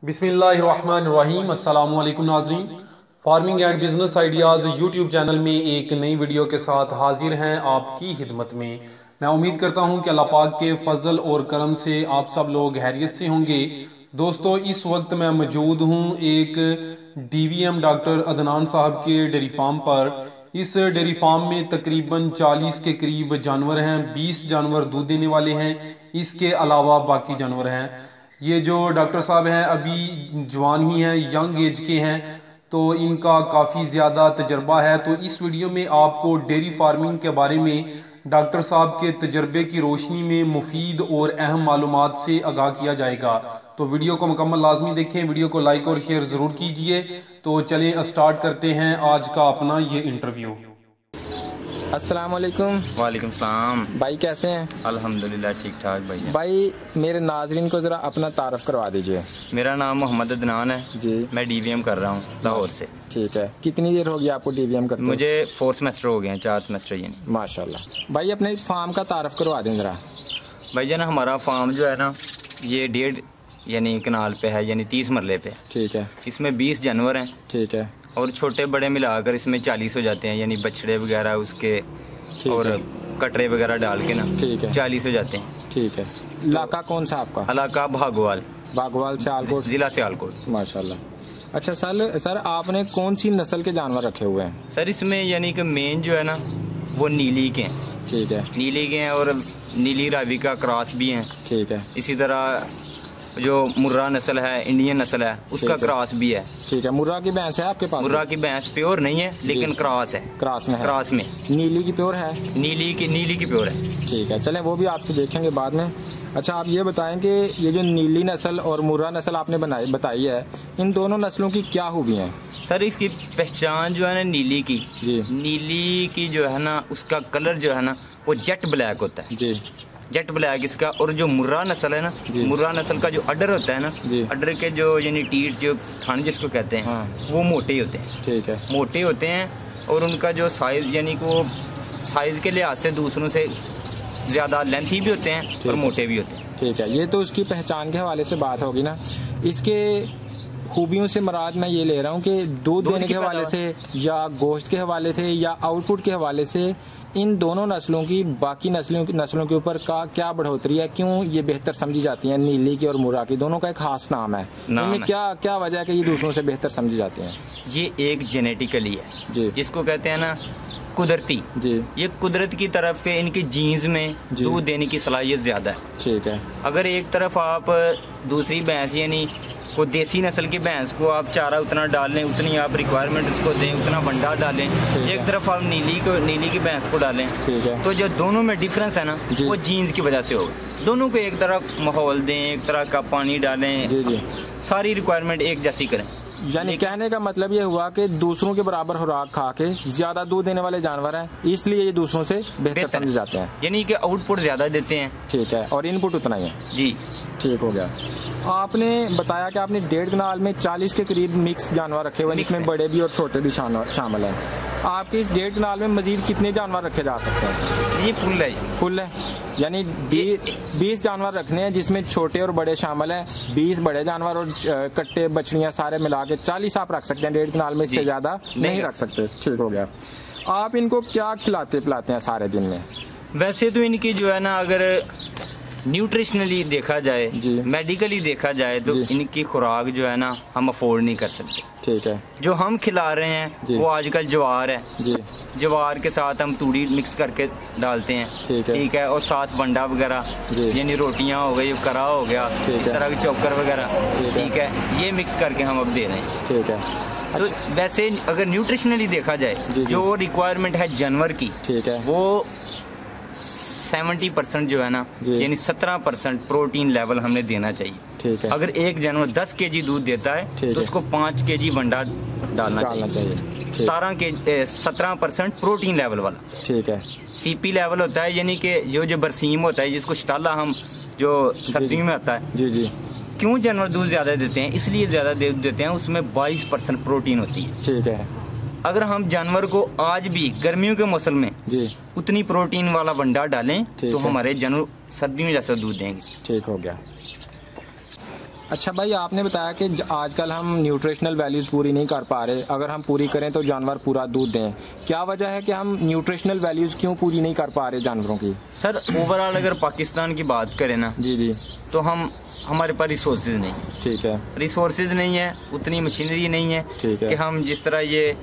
बिस्मिल्लाहिर्रहमानिर्रहीम। अस्सलाम वालेकुम नाज़रीन, farming and business ideas YouTube channel में एक नई वीडियो के साथ हाजिर हैं आपकी खिदमत में। मैं उम्मीद करता हूं कि अल्लाह पाक के फजल और करम से आप सब लोग खैरियत से होंगे। दोस्तों, इस वक्त मैं मौजूद हूं एक DVM डॉक्टर अदनान साहब के डेयरी फार्म पर। इस डेयरी फार्म में तकरीबन 40 के करीब जानवर हैं। 20 जानवर दूध देने वाले हैं, इसके अलावा बाकी जानवर हैं। ये जो डॉक्टर साहब हैं अभी जवान ही हैं, यंग एज के हैं, तो इनका काफ़ी ज़्यादा तजर्बा है। तो इस वीडियो में आपको डेयरी फार्मिंग के बारे में डॉक्टर साहब के तजर्बे की रोशनी में मुफीद और अहम मालूमात से आगाह किया जाएगा। तो वीडियो को मुकम्मल लाजमी देखें, वीडियो को लाइक और शेयर ज़रूर कीजिए। तो चलें स्टार्ट करते हैं आज का अपना ये इंटरव्यू। अस्सलाम वालेकुम। वालेकुम सलाम। भाई कैसे हैं? अल्हम्दुलिल्लाह ठीक ठाक भैया। भाई मेरे नाजरीन को ज़रा अपना तारफ़ करवा दीजिए। मेरा नाम मोहम्मद अदनान है जी। मैं DVM कर रहा हूँ लाहौर से। ठीक है, कितनी देर हो गई आपको DVM करते? मुझे 4 सेमेस्टर हो गए हैं, 4 सेमेस्टर ये। माशाल्लाह। भाई अपने फार्म का तारफ़ करवा दें ज़रा। भाईजान हमारा फार्म जो है ना ये 1.5 यानी कनाल पे है, यानी 30 मरले पे। ठीक है। इसमें 20 जानवर हैं। ठीक है। और छोटे बड़े मिलाकर इसमें 40 हो जाते हैं, यानी बछड़े वगैरह उसके और कटरे वगैरह डाल के ना। ठीक है। 40 हो जाते हैं। ठीक है। इलाका कौन सा आपका? इलाका भागोवाल, बागवाल सियालकोट, ज़िला सियालकोट। माशाल्लाह। अच्छा सर आपने कौन सी नस्ल के जानवर रखे हुए हैं? सर इसमें यानी कि मेन जो है ना वो नीली के हैं। ठीक है। नीली के हैं और नीली रावी का क्रॉस भी हैं। ठीक है। इसी तरह जो मुर्रा नस्ल है, इंडियन नस्ल है, उसका क्रॉस भी है। ठीक है। मुर्रा की भैंस है आपके पास? मुर्रा की भैंस प्योर नहीं है लेकिन क्रॉस है। क्रॉस में है? क्रॉस में। नीली की प्योर है? नीली की प्योर है। ठीक है, चलें वो भी आपसे देखेंगे बाद में। अच्छा आप ये बताएं कि ये जो नीली नस्ल और मुर्रा नस्ल आपने बताई है, इन दोनों नस्लों की क्या खूबियाँ हैं? सर इसकी पहचान जो है ना नीली की जी। नीली की जो है ना उसका कलर जो है ना वो जेट ब्लैक होता है जी। जेट ब्लैक इसका। और जो मुर्रा नस्ल है ना, मुर्रा नस्ल का जो अडर होता है ना, अडर के जो यानी टीट जो थान जिसको कहते हैं, हाँ। वो मोटे होते हैं। ठीक है। मोटे होते हैं और उनका जो साइज़ यानी कि वो साइज़ के लिहाज से दूसरों से ज़्यादा लेंथी भी होते हैं और मोटे भी होते हैं। ठीक है, ये तो उसकी पहचान के हवाले से बात होगी ना। इसके खूबियों से मुराद मैं ये ले रहा हूँ कि दूध देने के हवाले से या गोश्त के हवाले से या आउटपुट के हवाले से इन दोनों नस्लों की बाकी नस्लों के ऊपर का क्या बढ़ोतरी है, क्यों ये बेहतर समझी जाती हैं? नीली की और मुर्रा की दोनों का एक खास नाम है, इनमें क्या वजह है कि ये दूसरों से बेहतर समझी जाती हैं? ये एक जेनेटिकली है जी, जिसको कहते हैं ना कुदरती। जी। ये कुदरत की तरफ के इनकी जीन्स में दूध देने की सलाहियत ज़्यादा है। ठीक है। अगर एक तरफ आप दूसरी भैंस यानी को देसी नस्ल की भैंस को आप चारा उतना डाल लें, उतनी आप रिक्वायरमेंट उसको दें, उतना भंडार डालें, एक तरफ आप नीली की भैंस को डालें, तो जो दोनों में डिफरेंस है ना वो जीन्स की वजह से होगा। दोनों को एक तरफ माहौल दें, एक तरह का पानी डालें, जी। सारी रिक्वायरमेंट एक जैसी करें। यानी कहने का मतलब ये हुआ कि दूसरों के बराबर खुराक खा के ज्यादा दूध देने वाले जानवर हैं, इसलिए ये दूसरों से बेहतर समझे जाते हैं, यानी कि आउटपुट ज्यादा देते हैं। ठीक है। और इनपुट उतना ही है? जी। ठीक हो गया। आपने बताया कि आपने 1.5 कनाल में 40 के करीब मिक्स जानवर रखे हुए हैं, जिसमें बड़े भी और छोटे भी शामिल हैं। आपके इस 1.5 कनाल में मजीद कितने जानवर रखे जा सकते हैं? ये फुल है यानी 20 जानवर रखने हैं जिसमें छोटे और बड़े शामिल हैं। 20 बड़े जानवर और कट्टे बछड़ियाँ सारे मिला के 40 आप रख सकते हैं 1.5 कनाल में, इससे ज़्यादा नहीं रख सकते। ठीक हो गया। आप इनको क्या खिलाते पिलाते हैं सारे दिन में? वैसे तो इनकी जो है ना अगर न्यूट्रिशनली देखा जाए, मेडिकली देखा जाए तो इनकी खुराक जो है ना हम अफोर्ड नहीं कर सकते। ठीक है। जो हम खिला रहे हैं वो आजकल ज्वार है जी। ज्वार के साथ हम तूड़ी मिक्स करके डालते हैं। ठीक है। और साथ बंडा वगैरह यानी रोटियां हो गई, करा हो गया, इस तरह के चोकर वगैरह, ठीक है, ये मिक्स करके हम अब दे रहे हैं। ठीक है। तो वैसे अगर न्यूट्रिशनली देखा जाए जो रिक्वायरमेंट है जानवर की, ठीक है, वो 70% जो है ना यानी 17% प्रोटीन लेवल हमने देना चाहिए। ठीक है। अगर एक जानवर 10 kg दूध देता है तो उसको 5 kg वंडा डालना चाहिए। 17% प्रोटीन लेवल वाला। ठीक है। CP लेवल होता है यानी कि जो बरसीम होता है जिसको शटाला हम जो सब्जी में आता है। जी। क्यों जानवर दूध ज्यादा देते हैं? इसलिए ज्यादा दूध देते हैं, उसमें 22% प्रोटीन होती है। ठीक है। अगर हम जानवर को आज भी गर्मियों के मौसम में उतनी प्रोटीन वाला वंडा डालें तो हमारे जानवर सर्दियों में जैसा दूध देंगे। ठीक हो गया। अच्छा भाई, आपने बताया कि आजकल हम न्यूट्रिशनल वैल्यूज पूरी नहीं कर पा रहे, अगर हम पूरी करें तो जानवर पूरा दूध दें। क्या वजह है कि हम न्यूट्रिशनल वैल्यूज क्यों पूरी नहीं कर पा रहे जानवरों की? सर ओवरऑल अगर पाकिस्तान की बात करें ना जी तो हमारे पास रिसोर्सेज नहीं। ठीक है। रिसोर्सेज नहीं है, उतनी मशीनरी नहीं है कि हम जिस तरह ये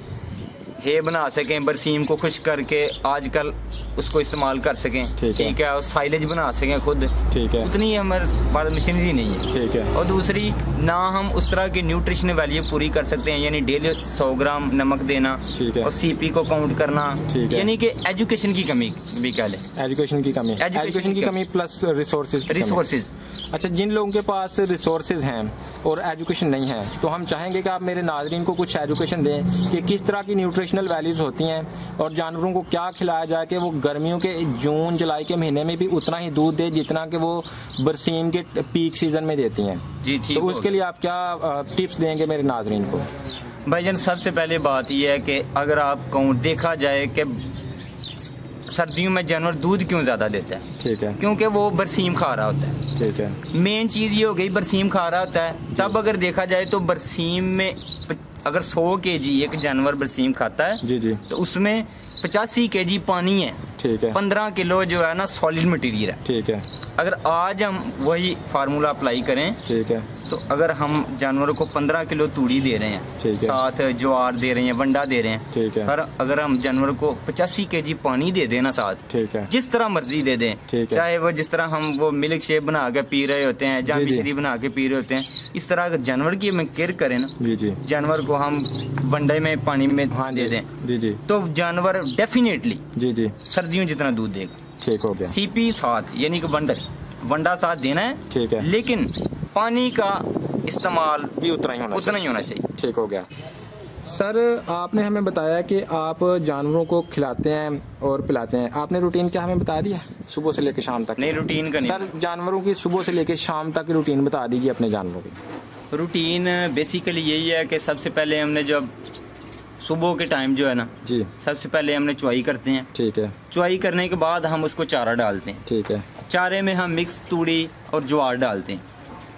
हे बना सकें, बरसीम को खुश करके आजकल उसको इस्तेमाल कर सकें। ठीक है। और साइलेज बना सकें खुद। ठीक है। उतनी हमारे पास मशीनरी नहीं है। ठीक है। और दूसरी ना हम उस तरह की न्यूट्रिशन वैल्यू पूरी कर सकते हैं, यानी डेली 100 ग्राम नमक देना। ठीक है। और सीपी को काउंट करना। ठीक है। यानी कि एजुकेशन की कमी भी कह लें। एजुकेशन की कमी प्लस रिसोर्सेज। अच्छा, जिन लोगों के पास रिसोर्सेज हैं और एजुकेशन नहीं है, तो हम चाहेंगे कि आप मेरे नाजरीन को कुछ एजुकेशन दें कि किस तरह की न्यूट्रिशनल वैल्यूज होती हैं और जानवरों को क्या खिलाया जाए कि वो गर्मियों के जून जुलाई के महीने में भी उतना ही दूध दे जितना कि वो बरसीम के पीक सीजन में देती हैं। जी ठीक। तो उसके लिए आप क्या टिप्स देंगे मेरे नाजरीन को? भाईजान, सबसे पहले बात यह है कि अगर आप देखा जाए कि सर्दियों में जानवर दूध क्यों ज़्यादा देता है? ठीक है। क्योंकि वो बरसीम खा रहा होता है। ठीक है। मेन चीज़ ये हो गई, बरसीम खा रहा होता है। तब अगर देखा जाए तो बरसीम में अगर 100 केजी एक जानवर बरसीम खाता है जी तो उसमें 85 केजी पानी है। ठीक है। 15 किलो जो है ना सॉलिड मटेरियल है। ठीक है। अगर आज हम वही फार्मूला अप्लाई करें, ठीक है, तो अगर हम जानवरों को 15 किलो तूड़ी दे रहे हैं, ठीक है, साथ ज्वार दे रहे हैं, वंडा दे रहे हैं, ठीक है, पर अगर हम जानवरों को 85 केजी पानी दे देना साथ, ठीक है, जिस तरह मर्जी दे दें, चाहे वो जिस तरह हम वो मिल्क शेक बना के पी रहे होते हैं, जाम मिश्री बना के पी रहे होते हैं, इस तरह अगर जानवर की हमें केयर करें ना, जानवर को हम वंडे में पानी में दे दें, तो जानवर डेफिनेटली सर्दियों जितना दूध देगा। ठीक हो गया। सीपी साथ यानी कि वंडा साथ देना है, ठीक है, लेकिन पानी का इस्तेमाल भी उतना ही होना चाहिए। ठीक हो गया। सर, आपने हमें बताया कि आप जानवरों को खिलाते हैं और पिलाते हैं, आपने रूटीन क्या हमें बता दिया सुबह से लेकर शाम तक? नहीं, रूटीन का नहीं। सर, जानवरों की सुबह से लेकर शाम तक रूटीन बता दीजिए अपने जानवरों की। रूटीन बेसिकली यही है कि सबसे पहले हमने जब सुबह के टाइम जो है ना जी, सबसे पहले हमने चुवाई करते हैं। ठीक है। चुवाई करने के बाद हम उसको चारा डालते हैं। ठीक है। चारे में हम मिक्स तूड़ी और ज्वार डालते हैं।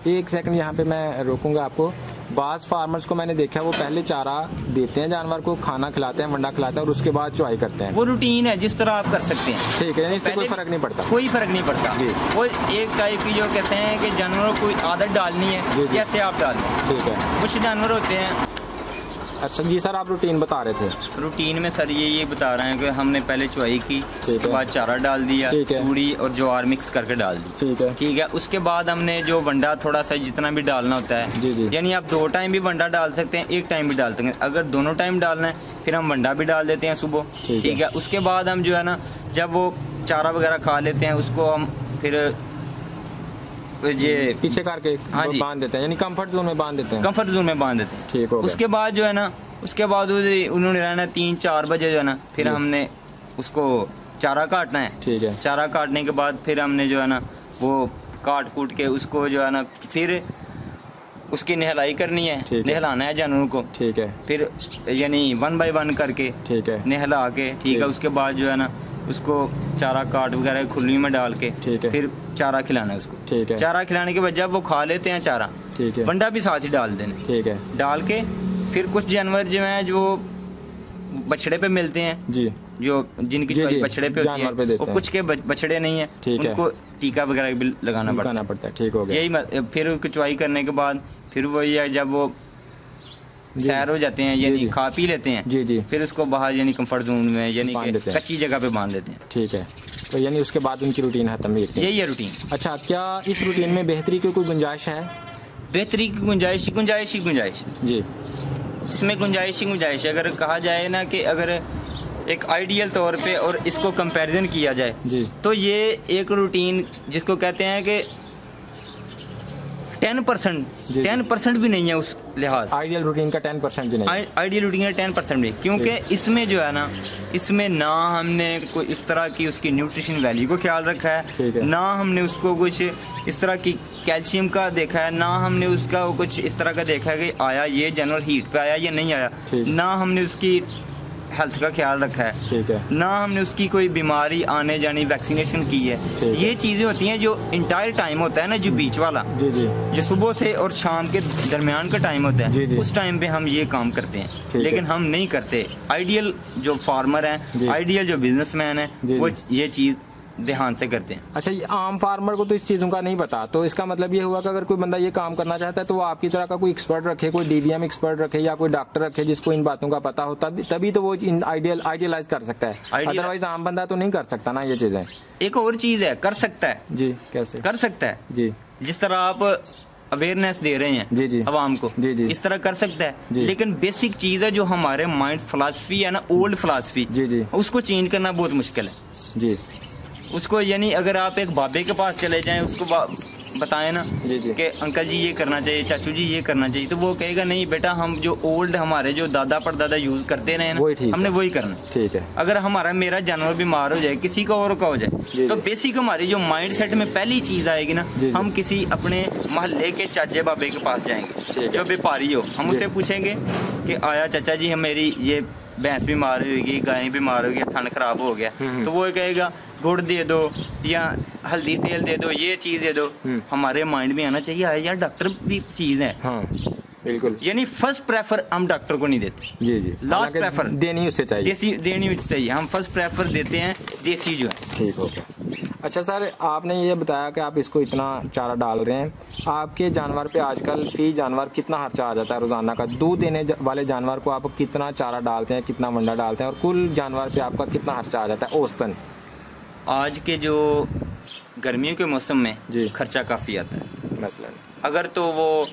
एक सेकंड यहाँ पे मैं रोकूंगा आपको। बाज़ फार्मर्स को मैंने देखा वो पहले चारा देते हैं जानवर को, खाना खिलाते हैं, वंडा खिलाते हैं और उसके बाद चुवाई करते हैं। वो रूटीन है, जिस तरह आप कर सकते हैं। ठीक है, इससे कोई फर्क नहीं पड़ता? कोई फर्क नहीं पड़ता जी। वो एक टाइप की जो कैसे हैं कि जानवरों को आदत डालनी है, जैसे आप डाल दें। ठीक है। कुछ जानवर होते हैं। अच्छा जी सर, आप रूटीन बता रहे थे। रूटीन में सर ये बता रहे हैं कि हमने पहले चुवाई की, उसके बाद चारा डाल दिया, तूड़ी और ज्वार मिक्स करके डाल दी। ठीक है। ठीक है। उसके बाद हमने जो वंडा थोड़ा सा जितना भी डालना होता है, यानी आप 2 टाइम भी वंडा डाल सकते हैं, 1 टाइम भी डाल सकते हैं। अगर दोनों टाइम डालना है फिर हम वंडा भी डाल देते हैं सुबह। ठीक है। उसके बाद हम जो है ना, जब वो चारा वगैरह खा लेते हैं उसको हम फिर ये पीछे करके बांध देते हैं, यानी कंफर्ट जोन में बांध देते हैं। कंफर्ट जोन में बांध देते हैं। ठीक हो गया। उसके बाद जो है ना, उसके बाद उन्होंने रहना 3-4 बजे जो है ना, फिर हमने उसको चारा काटना है। ठीक है। चारा काटने के बाद फिर हमने जो है ना वो काट कूट के उसको जो है ना फिर उसकी नहलाई करनी है, नहलाना है जानवरों को। ठीक है। फिर यानी 1 बाय 1 करके, ठीक है, नहला के, ठीक है, उसके बाद जो है ना उसको चारा काट वगैरह खुली में डाल के, ठीक है, फिर चारा खिलाना है उसको। ठीक है। चारा खिलाने के बाद जब वो खा लेते हैं चारा, ठीक है, वंडा भी साथ ही डाल देना। ठीक है। डाल के फिर कुछ जानवर जो हैं जो बछड़े पे मिलते हैं जी, जो जिनकी बछड़े पे होती है, वो कुछ के बछड़े नहीं है, उनको टीका वगैरह भी लगाना पड़ता है। ठीक हो गया। यही फिर चुवाई करने के बाद फिर वही है, जब वो सैर हो जाते हैं यानी खा पी लेते हैं जी जी, फिर उसको बाहर यानी कंफर्ट जोन में यानी कच्ची जगह पे बांध देते हैं। ठीक है। तो यानी उसके बाद उनकी रूटीन खत्म। यही है रूटीन। अच्छा, क्या इस रूटीन में बेहतरी की कोई गुंजाइश है? बेहतरी की गुंजाइश जी, इसमें गुंजाइश है। अगर कहा जाए ना कि अगर एक आइडियल तौर पे और इसको कंपैरिजन किया जाए जी, तो ये एक रूटीन जिसको कहते हैं कि 10% भी नहीं है उस लिहाज। आइडियल रूटीन का 10% भी नहीं। आइडियल रूटीन का 10% भी, क्योंकि इसमें जो है ना, इसमें ना हमने कोई इस तरह की उसकी न्यूट्रिशन वैल्यू को ख्याल रखा है, ना हमने उसको कुछ इस तरह की कैल्शियम का देखा है, ना हमने उसका कुछ इस तरह का देखा है कि आया ये जानवर हीट पे आया या नहीं आया, ना हमने उसकी हेल्थ का ख्याल रखा है, ठीक है, ना हमने उसकी कोई बीमारी आने जानी वैक्सीनेशन की है। ये चीज़ें होती हैं जो इंटायर टाइम होता है ना, जो बीच वाला, जी जी, जो सुबह से और शाम के दरमियान का टाइम होता है, जी, उस टाइम पे हम ये काम करते हैं, लेकिन हम नहीं करते। आइडियल जो फार्मर हैं, आइडियल जो बिजनेसमैन है, वो ये चीज़ ध्यान से करते हैं। अच्छा, ये आम फार्मर को तो इस चीज़ों का नहीं पता, तो इसका मतलब ये हुआ कि अगर कोई बंदा ये काम करना चाहता है तो वो आपकी तरह का कोई एक्सपर्ट रखे, कोई DVM एक्सपर्ट रखे या कोई डॉक्टर रखे जिसको इन बातों का पता हो, तभी तो वो आइडियलाइज कर सकता है। अदरवाइज आम बंदा तो नहीं कर सकता ना ये चीज़ें। एक और चीज़ है, कर सकता है जी, कैसे कर सकता है जी, जिस तरह आप अवेयरनेस दे रहे हैं जी जी अवाम को, जी जी, इस तरह कर सकता है, लेकिन बेसिक चीज़ है जो हमारे माइंड फिलॉसफी है ना, ओल्ड फिलॉसफी, जी जी, उसको चेंज करना बहुत मुश्किल है जी। उसको यानी अगर आप एक बाबे के पास चले जाएं, उसको बताएं ना कि अंकल जी ये करना चाहिए, चाचू जी ये करना चाहिए, तो वो कहेगा नहीं बेटा, हम जो ओल्ड हमारे जो दादा परदादा यूज करते रहे ना, हमने वही करना। ठीक है। अगर हमारा मेरा जानवर बीमार हो जाए, किसी का और का हो जाए, तो बेसिक हमारी जो माइंड सेट में पहली चीज आएगी ना, हम किसी अपने मोहल्ले के चाचे बाबे के पास जाएंगे जो व्यापारी हो, हम उसे पूछेंगे कि आया चाचा जी, हम मेरी ये भैंस बीमार होगी, गाय बीमार होगी, थन खराब हो गया, तो वो कहेगा गुड़ दे दो या हल्दी तेल दे दो, ये चीज़ दे दो। हमारे माइंड में आना चाहिए यार डॉक्टर भी चीज़ है। हाँ, बिल्कुल। यानी फर्स्ट प्रेफर हम डॉक्टर को नहीं देते, जी जी, लास्ट प्रेफर देनी उससे चाहिए, देसी देनी उससे चाहिए। हम फर्स्ट प्रेफर देते हैं देसी जो है। ठीक हो गया। अच्छा सर, आपने ये बताया कि आप इसको इतना चारा डाल रहे हैं, आपके जानवर पे आजकल फी जानवर कितना खर्चा आ जाता है रोजाना का? दूध देने वाले जानवर को आप कितना चारा डालते हैं, कितना वंडा डालते हैं, और कुल जानवर पे आपका कितना खर्चा आ जाता है औसतन? आज के जो गर्मियों के मौसम में खर्चा काफ़ी आता है। मसलन अगर तो वो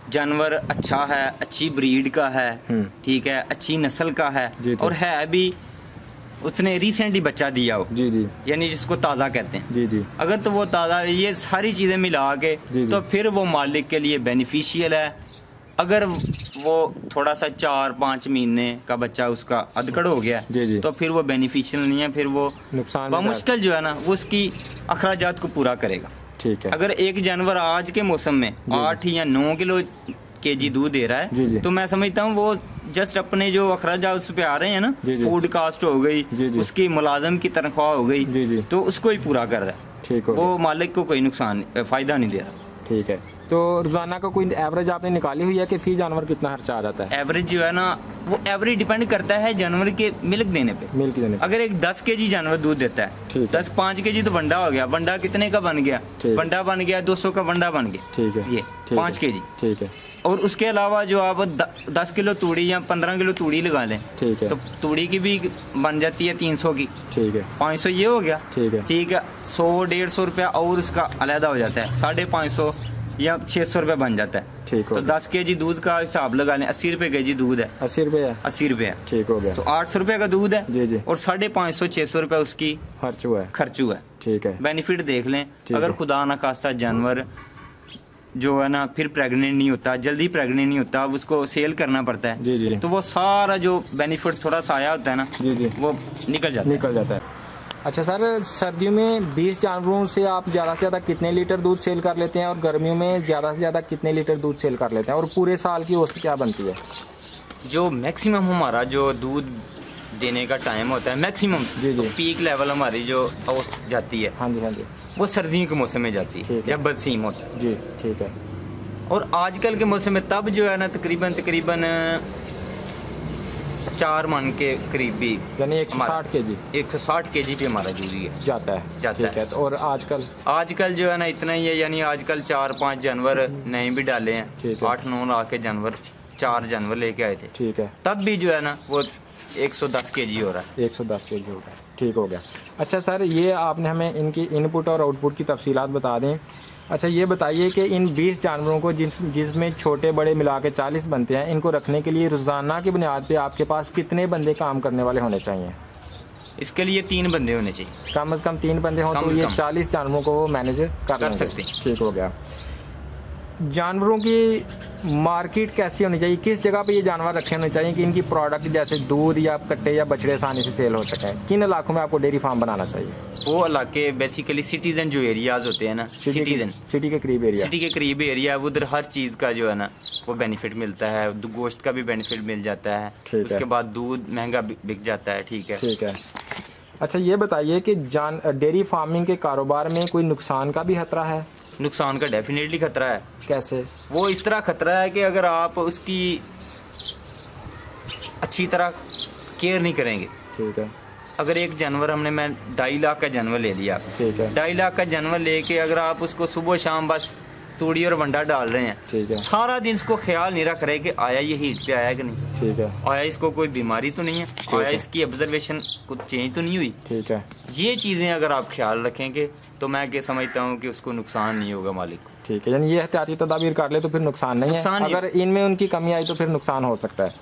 जानवर अच्छा है, अच्छी ब्रीड का है, ठीक है, अच्छी नस्ल का है, और है भी उसने रिसेंटली बच्चा दिया हो, जी जी, यानी जिसको ताज़ा कहते हैं, जी जी, अगर तो वो ताज़ा, ये सारी चीज़ें मिला के, तो फिर वो मालिक के लिए बेनिफिशियल है। अगर वो थोड़ा सा 4-5 महीने का बच्चा उसका अधकड़ हो गया, तो फिर वो बेनिफिशियल नहीं है, फिर वो नुकसान मुश्किल जो है ना, वो उसकी अखराजात को पूरा करेगा। ठीक है। अगर एक जानवर आज के मौसम में 8 या 9 किलो केजी दूध दे रहा है, तो मैं समझता हूँ वो जस्ट अपने जो अखराजात उस पे आ रहे हैं ना, फूड कास्ट हो गई, उसकी मुलाजम की तनख्वाह हो गई, तो उसको ही पूरा कर रहा है। ठीक है, वो मालिक को कोई नुकसान फायदा नहीं दे रहा। ठीक है। तो रोजाना का कोई एवरेज आपने निकाली हुई है कि फी जानवर कितना खर्चा आ जाता है? एवरेज जो है ना, वो एवरेज डिपेंड करता है जानवर के मिल्क देने पे। मिल्क देने पे अगर एक 10 केजी जानवर दूध देता है, 5 केजी तो वंडा हो गया। वंडा कितने का बन गया? वंडा बन गया 200 का वंडा बन गया। ठीक है, ये 5 केजी। ठीक है। और उसके अलावा जो आप 10 किलो तूड़ी या 15 किलो तूड़ी लगा लें, ठीक है, तो तूड़ी की भी बन जाती है 300 की। ठीक है, 500 ये हो गया। ठीक है, ठीक है, 100-150 रुपया और उसका अलहदा हो जाता है, 550 या 600 रुपये बन जाता है। ठीक हो, तो 10 केजी दूध का हिसाब लगा लें, 80 रुपये केजी दूध है। 80 रुपये? 80 रुपये। ठीक हो गया। तो 800 रुपये का दूध है। जी जी। और 550-600 रुपये उसकी खर्च हुआ है। ठीक है, बेनिफिट देख लें। अगर खुदा ना खास्ता जानवर जो है ना फिर प्रेग्नेंट नहीं होता, जल्दी प्रेग्नेंट नहीं होता, उसको सेल करना पड़ता है। जी जी। तो वो सारा जो बेनिफिट थोड़ा सा आया होता है ना, जी जी, वो निकल जाता है। अच्छा सर, सर्दियों में 20 जानवरों से आप ज़्यादा से ज़्यादा कितने लीटर दूध सेल कर लेते हैं, और गर्मियों में ज़्यादा से ज़्यादा कितने लीटर दूध सेल कर लेते हैं, और पूरे साल की औसत क्या बनती है? जो मैक्सिमम हमारा जो दूध देने का टाइम होता है मैक्सिमम, तो पीक लेवल हमारी जो औसत जाती है, हाँ जी हाँ जी, वो सर्दियों के मौसम में जाती है जब बरसीम होता है। जी ठीक है। और आजकल के मौसम में तब जो है ना तकरीबन 4 मन के करीब भी, यानी 160 केजी 160 केजी पे हमारा दूध ही जाता है। तो और आजकल जो है ना इतना ही है, यानी आजकल 4-5 जानवर नए भी डाले हैं, 8-9 लाख के जानवर, 4 जानवर लेके आए थे। ठीक है, तब भी जो है ना वो 110 केजी हो रहा है। 110 केजी हो रहा है। ठीक हो गया। अच्छा सर, ये आपने हमें इनकी इनपुट और आउटपुट की तफसीलात बता दें। अच्छा ये बताइए कि इन 20 जानवरों को जिसमें छोटे बड़े मिला के 40 बनते हैं, इनको रखने के लिए रोज़ाना की बुनियाद पे आपके पास कितने बंदे काम करने वाले होने चाहिए? इसके लिए 3 बंदे होने चाहिए, कम से कम 3 बंदे हों तो ये 40 जानवरों को वो मैनेज कर सकते हैं। ठीक हो गया। जानवरों की मार्केट कैसी होनी चाहिए, किस जगह पे ये जानवर रखे होने चाहिए कि इनकी प्रोडक्ट जैसे दूध या कट्टे या बछड़े आसानी से सेल हो सके? किन इलाकों में आपको डेयरी फार्म बनाना चाहिए? वो इलाके बेसिकली सिटीजन जो एरियाज होते हैं ना, सिटी के करीब एरिया, सिटी के करीब एरिया, उधर हर चीज़ का जो है ना वो बेनिफिट मिलता है, गोश्त का भी बेनिफिट मिल जाता है, उसके बाद दूध महंगा बिक जाता है। ठीक है। अच्छा ये बताइए कि डेयरी फार्मिंग के कारोबार में कोई नुकसान का भी खतरा है? नुकसान का डेफिनेटली खतरा है। कैसे? वो इस तरह खतरा है कि अगर आप उसकी अच्छी तरह केयर नहीं करेंगे। ठीक है। अगर एक जानवर मैं 2.5 लाख का जानवर ले लिया, ठीक है, 2.5 लाख का जानवर लेके अगर आप उसको सुबह शाम बस तूड़ी और वंडा डाल रहे हैं, ठीक है, सारा दिन इसको ख्याल नहीं रख रहे कि आया ये हीट पे आया कि नहीं, ठीक है, आया इसको कोई बीमारी तो नहीं है, आया इसकी ऑब्जर्वेशन कुछ चेंज तो नहीं हुई, ठीक है, ये चीज़ें अगर आप ख्याल रखेंगे तो मैं क्या समझता हूँ कि उसको नुकसान नहीं होगा मालिक को। ठीक है, यानी ये एहतियाती तदाबीर कर ले तो फिर नुकसान नहीं है, अगर इनमें उनकी कमी आई तो फिर नुकसान हो सकता है।